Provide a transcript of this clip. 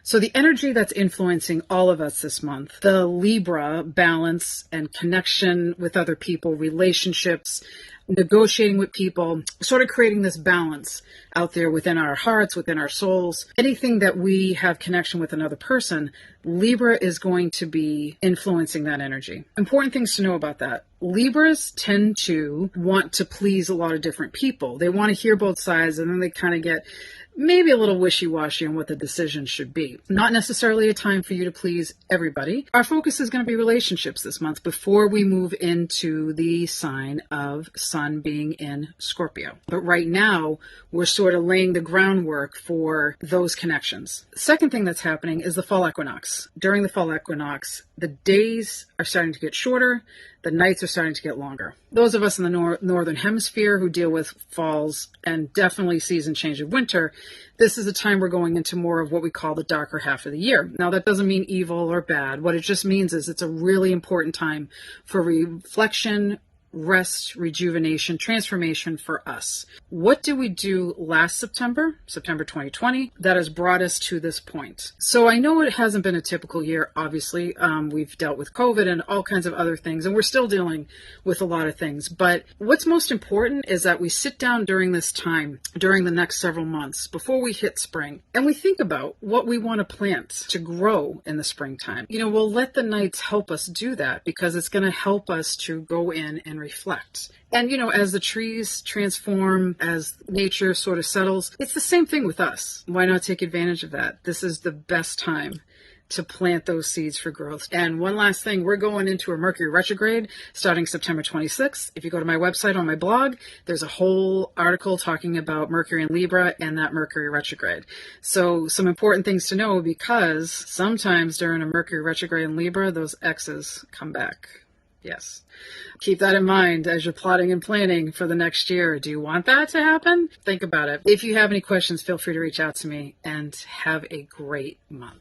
So the energy that's influencing all of us this month, the Libra balance and connection with other people, relationships, negotiating with people, sort of creating this balance out there within our hearts, within our souls. Anything that we have connection with another person, Libra is going to be influencing that energy. Important things to know about that. Libras tend to want to please a lot of different people. They want to hear both sides, and then they kind of get maybe a little wishy-washy on what the decision should be. Not necessarily a time for you to please everybody. Our focus is going to be relationships this month before we move into the sign of Sun being in Scorpio. But right now, we're sort of laying the groundwork for those connections. Second thing that's happening is the Fall Equinox. During the Fall Equinox, the days are starting to get shorter. The nights are starting to get longer. Those of us in the northern hemisphere who deal with falls and definitely season change of winter, this is a time we're going into more of what we call the darker half of the year. Now, that doesn't mean evil or bad. What it just means is it's a really important time for reflection, rest, rejuvenation, transformation for us. What did we do last September 2020, that has brought us to this point? So I know it hasn't been a typical year, obviously. We've dealt with COVID and all kinds of other things, and we're still dealing with a lot of things. But what's most important is that we sit down during this time, during the next several months, before we hit spring, and we think about what we want to plant to grow in the springtime. We'll let the nights help us do that because it's going to help us to go in and reflect. And, as the trees transform, as nature sort of settles, it's the same thing with us. Why not take advantage of that? This is the best time to plant those seeds for growth. And one last thing, we're going into a Mercury Retrograde starting September 26th. If you go to my website on my blog, there's a whole article talking about Mercury in Libra and that Mercury Retrograde. So some important things to know, because sometimes during a Mercury Retrograde in Libra, those exes come back. Yes. Keep that in mind as you're plotting and planning for the next year. Do you want that to happen? Think about it. If you have any questions, feel free to reach out to me, and have a great month.